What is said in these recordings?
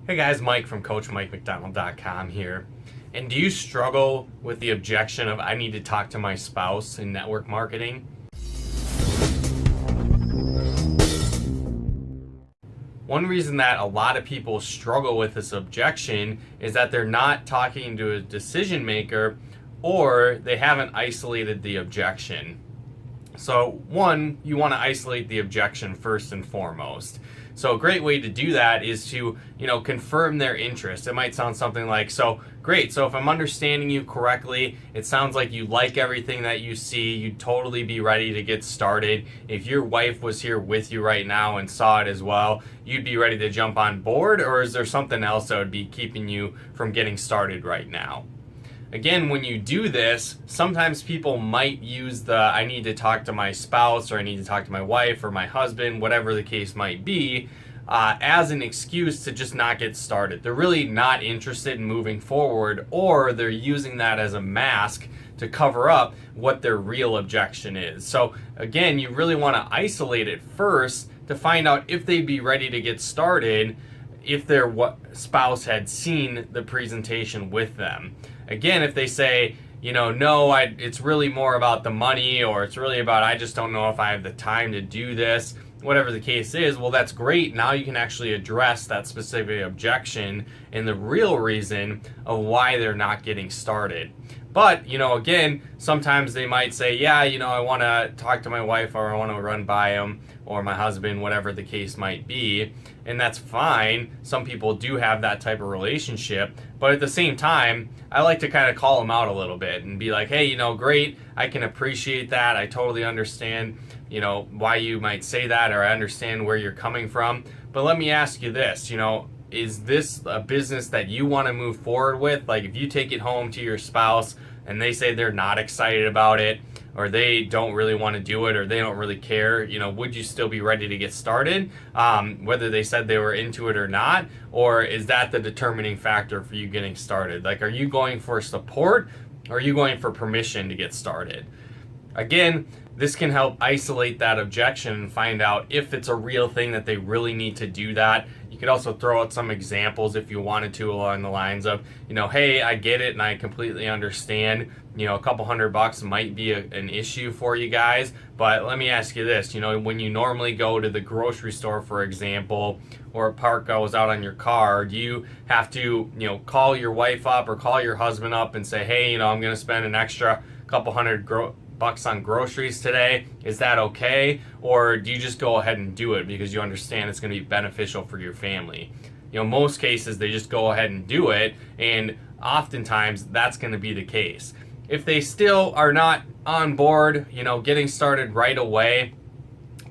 Hey guys, Mike from CoachMikeMcDonald.com here. And do you struggle with the objection of I need to talk to my spouse in network marketing? One reason that a lot of people struggle with this objection is that they're not talking to a decision maker or they haven't isolated the objection. So one, you want to isolate the objection first and foremost. So a great way to do that is to, confirm their interest. It might sound something like, so great, so if I'm understanding you correctly, it sounds like you like everything that you see, you'd totally be ready to get started. If your wife was here with you right now and saw it as well, you'd be ready to jump on board, or is there something else that would be keeping you from getting started right now? Again, when you do this, sometimes people might use the I need to talk to my spouse or I need to talk to my wife or my husband, whatever the case might be, as an excuse to just not get started. They're really not interested in moving forward, or they're using that as a mask to cover up what their real objection is. So again, you really want to isolate it first to find out if they'd be ready to get started if their spouse had seen the presentation with them. Again, if they say, no, it's really more about the money, or it's really about I just don't know if I have the time to do this, whatever the case is, well, that's great. Now you can actually address that specific objection and the real reason of why they're not getting started. But, again, sometimes they might say, yeah, I want to talk to my wife, or I want to run by him, or my husband, whatever the case might be. And that's fine. Some people do have that type of relationship. But at the same time, I like to kind of call them out a little bit and be like, hey, great. I can appreciate that. I totally understand, why you might say that, or I understand where you're coming from. But let me ask you this, is this a business that you want to move forward with? Like if you take it home to your spouse and they say they're not excited about it, or they don't really want to do it, or they don't really care, would you still be ready to get started? Whether they said they were into it or not, or is that the determining factor for you getting started? Like, are you going for support, or are you going for permission to get started? Again, this can help isolate that objection and find out if it's a real thing that they really need to do that. You could also throw out some examples if you wanted to along the lines of, hey, I get it and I completely understand. A couple $100 might be an issue for you guys, but let me ask you this, when you normally go to the grocery store, for example, or a part goes out on your car, do you have to, call your wife up or call your husband up and say, hey, I'm going to spend an extra couple $100 on groceries today? Is that okay? Or do you just go ahead and do it because you understand it's going to be beneficial for your family? Most cases they just go ahead and do it, and oftentimes that's going to be the case. If they still are not on board, getting started right away,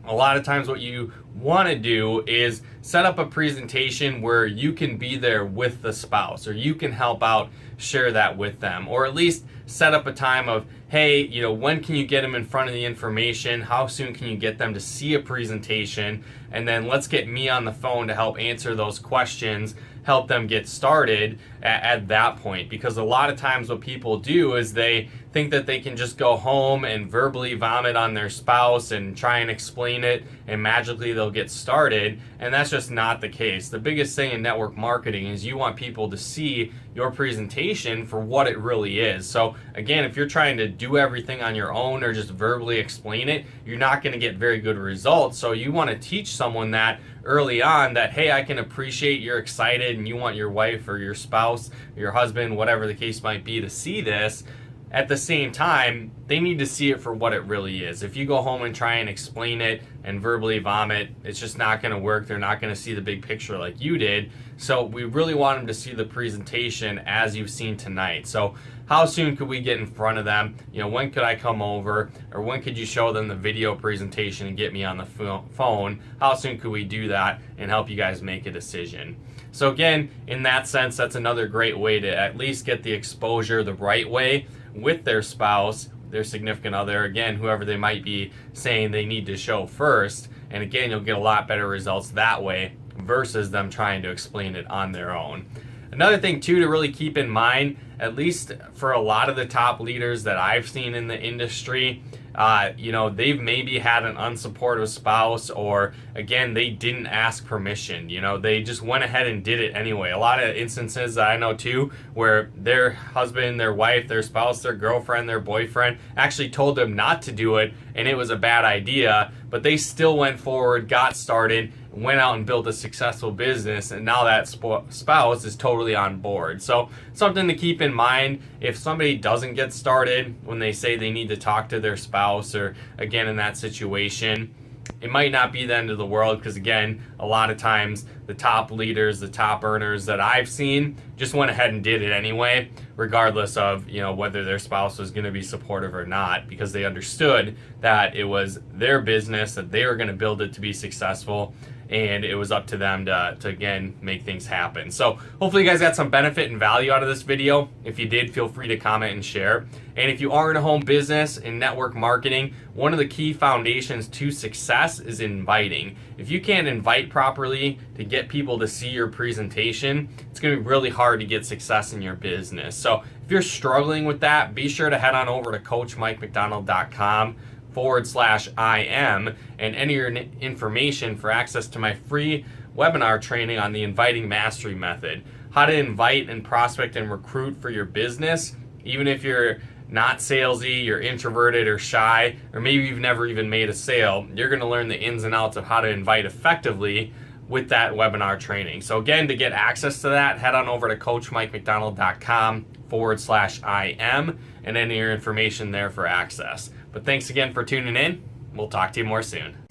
a lot of times what you want to do is set up a presentation where you can be there with the spouse, or you can help out, share that with them, or at least set up a time of, hey, when can you get them in front of the information? How soon can you get them to see a presentation? And then let's get me on the phone to help answer those questions, help them get started at that point. Because a lot of times what people do is they think that they can just go home and verbally vomit on their spouse and try and explain it, and magically they'll get started. And that's just not the case. The biggest thing in network marketing is you want people to see your presentation for what it really is. So again, if you're trying to do everything on your own or just verbally explain it, you're not going to get very good results. So you want to teach someone that early on, that, hey, I can appreciate you're excited and you want your wife or your spouse or your husband, whatever the case might be, to see this. At the same time, they need to see it for what it really is. If you go home and try and explain it and verbally vomit, it's just not going to work. They're not going to see the big picture like you did. So we really want them to see the presentation as you've seen tonight. So how soon could we get in front of them? When could I come over? Or when could you show them the video presentation and get me on the phone? How soon could we do that and help you guys make a decision? So again, in that sense, that's another great way to at least get the exposure the right way with their spouse, their significant other, again, whoever they might be saying they need to show first. And again, you'll get a lot better results that way versus them trying to explain it on their own. Another thing too to really keep in mind, at least for a lot of the top leaders that I've seen in the industry, they've maybe had an unsupportive spouse, or again, they didn't ask permission. They just went ahead and did it anyway. A lot of instances that I know too, where their husband, their wife, their spouse, their girlfriend, their boyfriend actually told them not to do it, and it was a bad idea, but they still went forward, got started, went out and built a successful business, and now that spouse is totally on board. So something to keep in mind, if somebody doesn't get started when they say they need to talk to their spouse, or again in that situation, it might not be the end of the world, because again, a lot of times the top leaders, the top earners that I've seen just went ahead and did it anyway, regardless of whether their spouse was going to be supportive or not, because they understood that it was their business, that they were going to build it to be successful, and it was up to them to again make things happen. So hopefully you guys got some benefit and value out of this video. If you did, feel free to comment and share. And if you are in a home business in network marketing, one of the key foundations to success is inviting. If you can't invite properly to get people to see your presentation, it's going to be really hard to get success in your business. So if you're struggling with that, be sure to head on over to coachmikemcdonald.com/IM and enter your information for access to my free webinar training on the inviting mastery method. How to invite and prospect and recruit for your business, even if you're not salesy, you're introverted or shy, or maybe you've never even made a sale. You're going to learn the ins and outs of how to invite effectively with that webinar training. So again, to get access to that, head on over to coachmikemcdonald.com/IM and enter your information there for access. But thanks again for tuning in. We'll talk to you more soon.